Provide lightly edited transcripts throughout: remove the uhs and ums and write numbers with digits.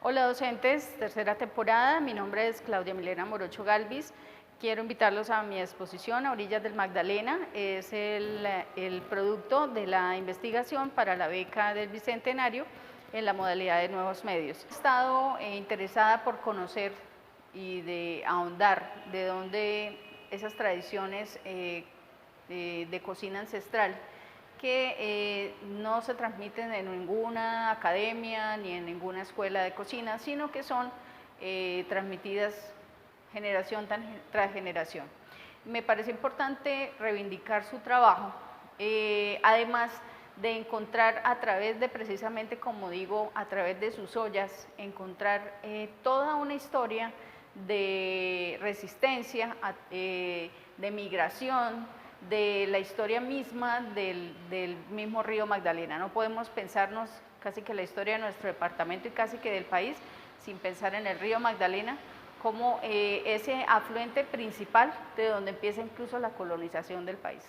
Hola docentes, tercera temporada, mi nombre es Claudia Milena Morocho Galvis. Quiero invitarlos a mi exposición a orillas del Magdalena. Es el producto de la investigación para la beca del Bicentenario en la modalidad de nuevos medios. He estado interesada por conocer y de ahondar de dónde esas tradiciones de cocina ancestral que no se transmiten en ninguna academia ni en ninguna escuela de cocina, sino que son transmitidas generación tras generación. Me parece importante reivindicar su trabajo, además de encontrar a través de precisamente, como digo, a través de sus ollas, encontrar toda una historia de resistencia, de migración, de la historia misma del mismo río Magdalena. No podemos pensarnos casi que la historia de nuestro departamento y casi que del país sin pensar en el río Magdalena como ese afluente principal de donde empieza incluso la colonización del país.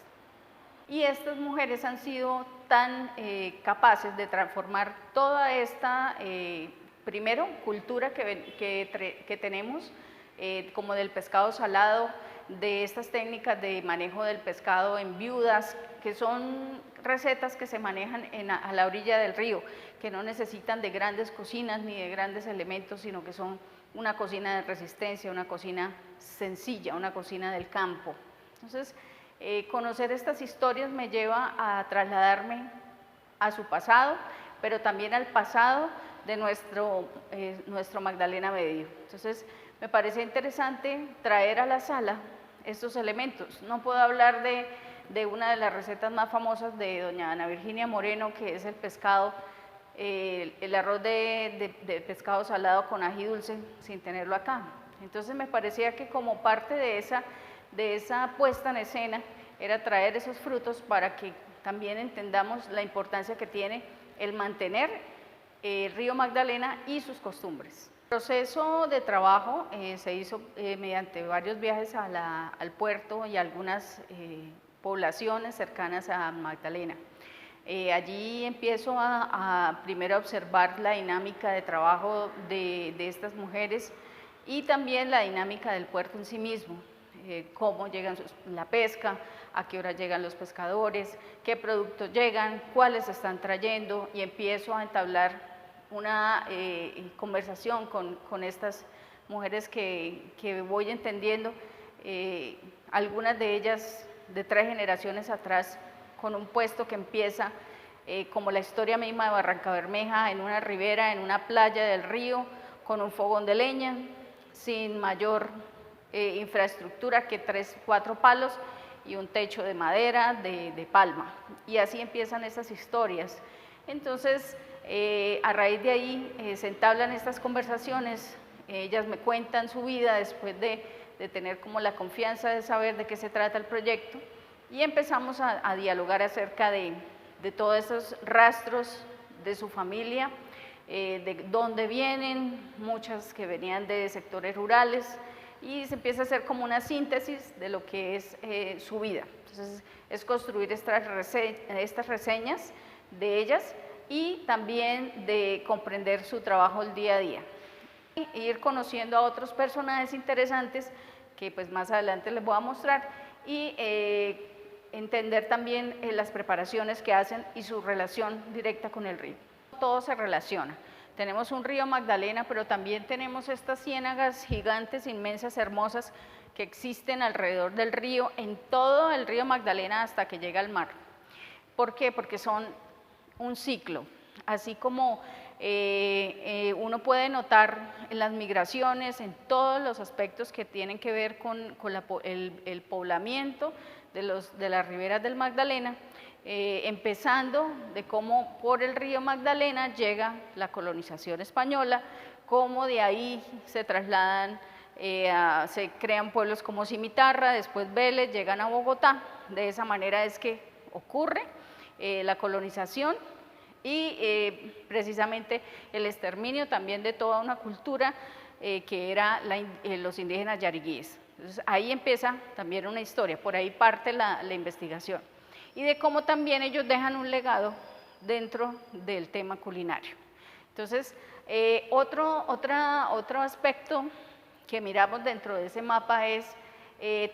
Y estas mujeres han sido tan capaces de transformar toda esta, primero, cultura que tenemos, como del pescado salado, de estas técnicas de manejo del pescado en viudas, que son recetas que se manejan a la orilla del río, que no necesitan de grandes cocinas ni de grandes elementos, sino que son una cocina de resistencia, una cocina sencilla, una cocina del campo. Entonces, conocer estas historias me lleva a trasladarme a su pasado, pero también al pasado de nuestro Magdalena Medio. Entonces, me parece interesante traer a la sala estos elementos. No puedo hablar de una de las recetas más famosas de doña Ana Virginia Moreno, que es el pescado, el arroz de pescado salado con ají dulce, sin tenerlo acá. Entonces me parecía que como parte de esa puesta en escena era traer esos frutos para que también entendamos la importancia que tiene el mantener el río Magdalena y sus costumbres. El proceso de trabajo se hizo mediante varios viajes al puerto y algunas poblaciones cercanas a Magdalena. Allí empiezo primero a observar la dinámica de trabajo de estas mujeres y también la dinámica del puerto en sí mismo, cómo llegan la pesca, a qué hora llegan los pescadores, qué productos llegan, cuáles están trayendo, y empiezo a entablar una conversación con estas mujeres que voy entendiendo, algunas de ellas de 3 generaciones atrás, con un puesto que empieza como la historia misma de Barrancabermeja, en una ribera, en una playa del río, con un fogón de leña, sin mayor infraestructura que 3, 4 palos y un techo de madera, de palma. Y así empiezan esas historias. Entonces, a raíz de ahí se entablan estas conversaciones, ellas me cuentan su vida después de tener como la confianza de saber de qué se trata el proyecto, y empezamos a dialogar acerca de todos esos rastros de su familia, de dónde vienen, muchas que venían de sectores rurales, y se empieza a hacer como una síntesis de lo que es su vida. Entonces, es construir estas reseñas de ellas y también de comprender su trabajo el día a día. E ir conociendo a otros personajes interesantes que pues más adelante les voy a mostrar, y entender también las preparaciones que hacen y su relación directa con el río. Todo se relaciona. Tenemos un río Magdalena, pero también tenemos estas ciénagas gigantes, inmensas, hermosas, que existen alrededor del río, en todo el río Magdalena hasta que llega al mar. ¿Por qué? Porque son un ciclo, así como uno puede notar en las migraciones, en todos los aspectos que tienen que ver con el poblamiento de las riberas del Magdalena, empezando de cómo por el río Magdalena llega la colonización española, cómo de ahí se trasladan, se crean pueblos como Cimitarra, después Vélez, llegan a Bogotá. De esa manera es que ocurre la colonización y precisamente el exterminio también de toda una cultura que era los indígenas yariguíes. Entonces ahí empieza también una historia, por ahí parte la investigación, y de cómo también ellos dejan un legado dentro del tema culinario. Entonces, otro aspecto que miramos dentro de ese mapa es,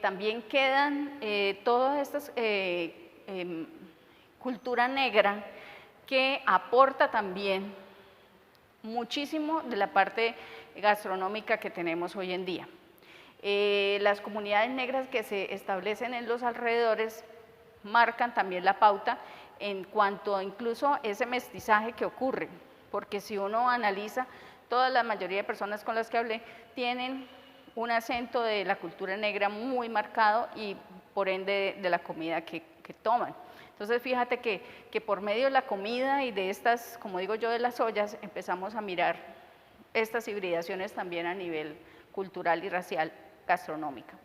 también quedan todas estas cultura negra que aporta también muchísimo de la parte gastronómica que tenemos hoy en día. Las comunidades negras que se establecen en los alrededores marcan también la pauta en cuanto a incluso ese mestizaje que ocurre, porque si uno analiza, toda la mayoría de personas con las que hablé tienen un acento de la cultura negra muy marcado y por ende de la comida que toman. Entonces fíjate que por medio de la comida y de estas, como digo yo, de las ollas, empezamos a mirar estas hibridaciones también a nivel cultural y racial gastronómica.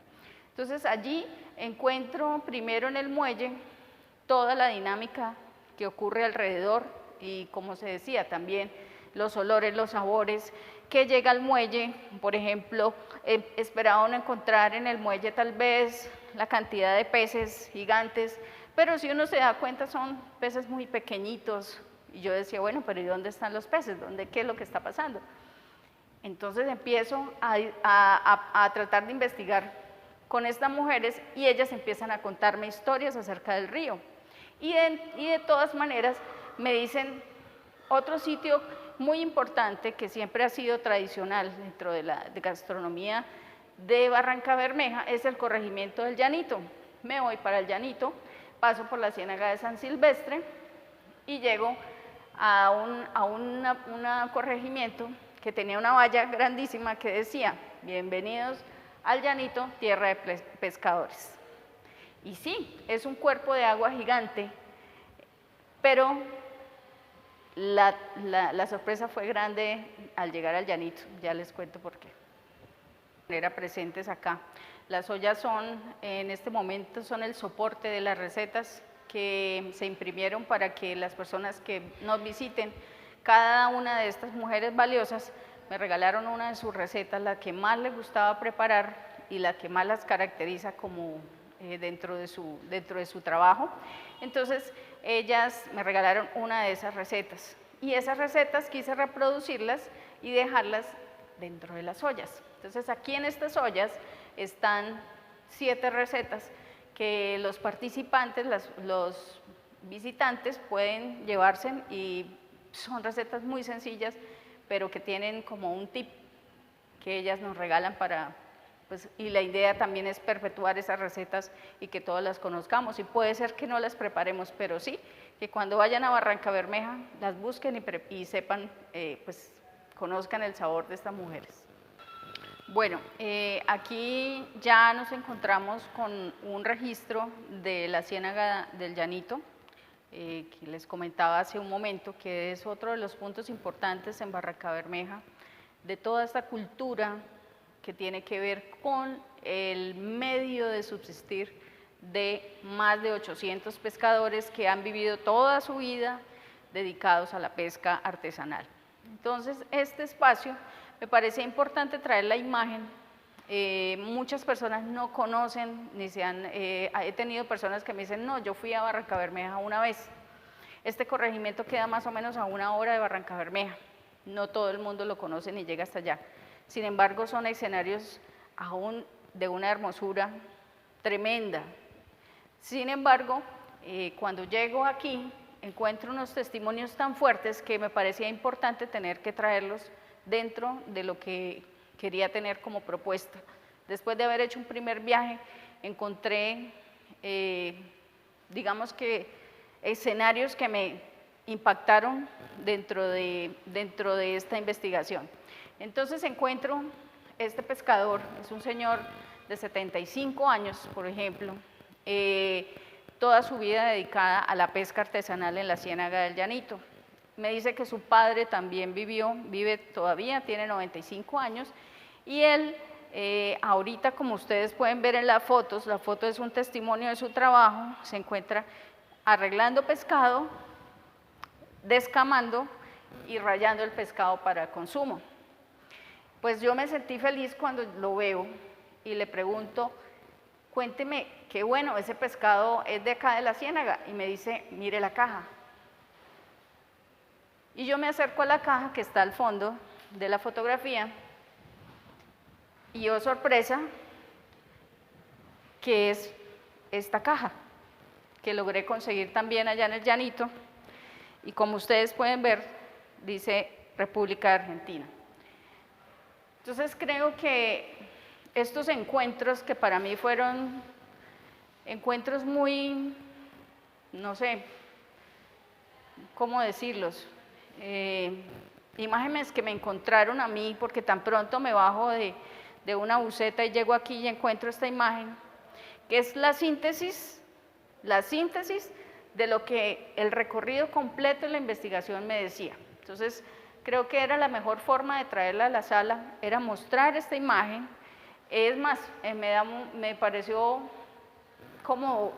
Entonces allí encuentro primero en el muelle toda la dinámica que ocurre alrededor y, como se decía, también los olores, los sabores, que llega al muelle. Por ejemplo, esperaba uno encontrar en el muelle tal vez la cantidad de peces gigantes, pero si uno se da cuenta son peces muy pequeñitos, y yo decía, bueno, pero ¿y dónde están los peces? ¿Qué es lo que está pasando? Entonces empiezo a tratar de investigar con estas mujeres y ellas empiezan a contarme historias acerca del río. Y de todas maneras me dicen otro sitio muy importante que siempre ha sido tradicional dentro de la gastronomía de Barrancabermeja es el corregimiento del Llanito. Me voy para el Llanito, paso por la Ciénaga de San Silvestre y llego a un corregimiento que tenía una valla grandísima que decía, bienvenidos al Llanito, tierra de pescadores. Y sí, es un cuerpo de agua gigante, pero la sorpresa fue grande al llegar al Llanito, ya les cuento por qué. Presentes acá. Las ollas son, en este momento, son el soporte de las recetas que se imprimieron para que las personas que nos visiten, cada una de estas mujeres valiosas, me regalaron una de sus recetas, la que más les gustaba preparar y la que más las caracteriza como dentro de su trabajo. Entonces, ellas me regalaron una de esas recetas y esas recetas quise reproducirlas y dejarlas dentro de las ollas. Entonces, aquí en estas ollas están 7 recetas que los participantes, los visitantes pueden llevarse y son recetas muy sencillas, pero que tienen como un tip que ellas nos regalan para, pues, y la idea también es perpetuar esas recetas y que todas las conozcamos, y puede ser que no las preparemos, pero sí, que cuando vayan a Barrancabermeja las busquen y sepan, pues, conozcan el sabor de estas mujeres. Bueno, aquí ya nos encontramos con un registro de la Ciénaga del Llanito, que les comentaba hace un momento, que es otro de los puntos importantes en Barrancabermeja, de toda esta cultura que tiene que ver con el medio de subsistir de más de 800 pescadores que han vivido toda su vida dedicados a la pesca artesanal. Entonces, este espacio me parece importante traer la imagen. Muchas personas no conocen, ni he tenido personas que me dicen, no, yo fui a Barrancabermeja una vez. Este corregimiento queda más o menos a 1 hora de Barrancabermeja. No todo el mundo lo conoce ni llega hasta allá. Sin embargo, son escenarios aún de una hermosura tremenda. Sin embargo, cuando llego aquí, encuentro unos testimonios tan fuertes que me parecía importante tener que traerlos dentro de lo que quería tener como propuesta. Después de haber hecho un primer viaje, encontré, digamos que, escenarios que me impactaron dentro de esta investigación. Entonces encuentro este pescador, es un señor de 75 años, por ejemplo, toda su vida dedicada a la pesca artesanal en la Ciénaga del Llanito. Me dice que su padre también vive todavía, tiene 95 años, y él ahorita, como ustedes pueden ver en las fotos, la foto es un testimonio de su trabajo, se encuentra arreglando pescado, descamando y rayando el pescado para consumo. Pues yo me sentí feliz cuando lo veo y le pregunto, cuénteme, qué bueno, ese pescado es de acá de la Ciénaga, y me dice, mire la caja. Y yo me acerco a la caja que está al fondo de la fotografía y oh sorpresa, que es esta caja que logré conseguir también allá en el Llanito, y como ustedes pueden ver, dice República Argentina. Entonces creo que estos encuentros, que para mí fueron encuentros muy, no sé cómo decirlos, imágenes que me encontraron a mí, porque tan pronto me bajo de una buseta y llego aquí y encuentro esta imagen, que es la síntesis de lo que el recorrido completo de la investigación me decía. Entonces, creo que era la mejor forma de traerla a la sala, era mostrar esta imagen. Es más, me pareció como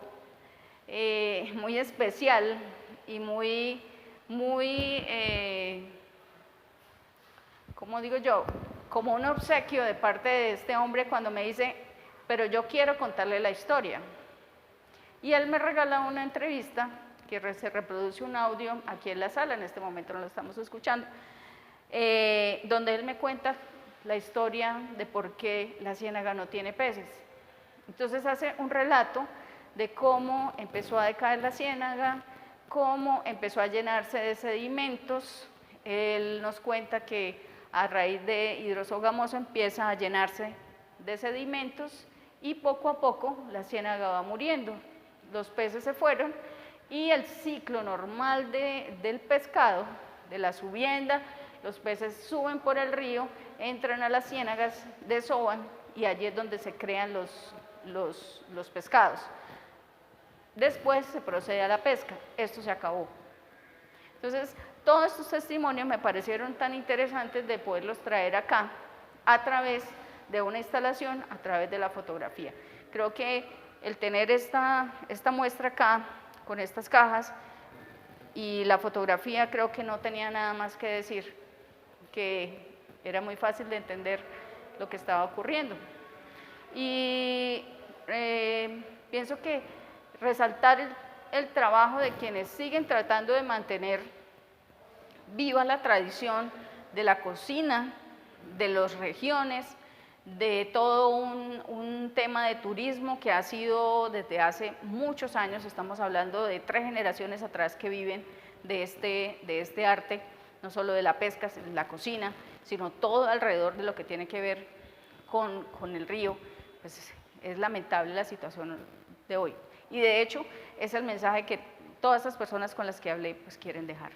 muy especial y muy, ¿cómo digo yo? Como un obsequio de parte de este hombre cuando me dice, pero yo quiero contarle la historia. Y él me regala una entrevista, que se reproduce un audio aquí en la sala, en este momento no lo estamos escuchando, donde él me cuenta la historia de por qué la ciénaga no tiene peces. Entonces hace un relato de cómo empezó a decaer la ciénaga, cómo empezó a llenarse de sedimentos. Él nos cuenta que a raíz de hidrozo gamoso empieza a llenarse de sedimentos y poco a poco la ciénaga va muriendo. Los peces se fueron y el ciclo normal del pescado, de la subienda, los peces suben por el río, entran a las ciénagas, desovan y allí es donde se crean los pescados. Después se procede a la pesca, esto se acabó. Entonces, todos estos testimonios me parecieron tan interesantes de poderlos traer acá a través de una instalación, a través de la fotografía. Creo que el tener esta muestra acá, con estas cajas, y la fotografía, creo que no tenía nada más que decir, que era muy fácil de entender lo que estaba ocurriendo. Y pienso que resaltar el trabajo de quienes siguen tratando de mantener viva la tradición de la cocina, de las regiones, de todo un tema de turismo que ha sido desde hace muchos años, estamos hablando de 3 generaciones atrás que viven de este arte, no solo de la pesca, de la cocina, sino todo alrededor de lo que tiene que ver con el río. Pues es lamentable la situación de hoy. Y de hecho, es el mensaje que todas estas personas con las que hablé pues quieren dejar.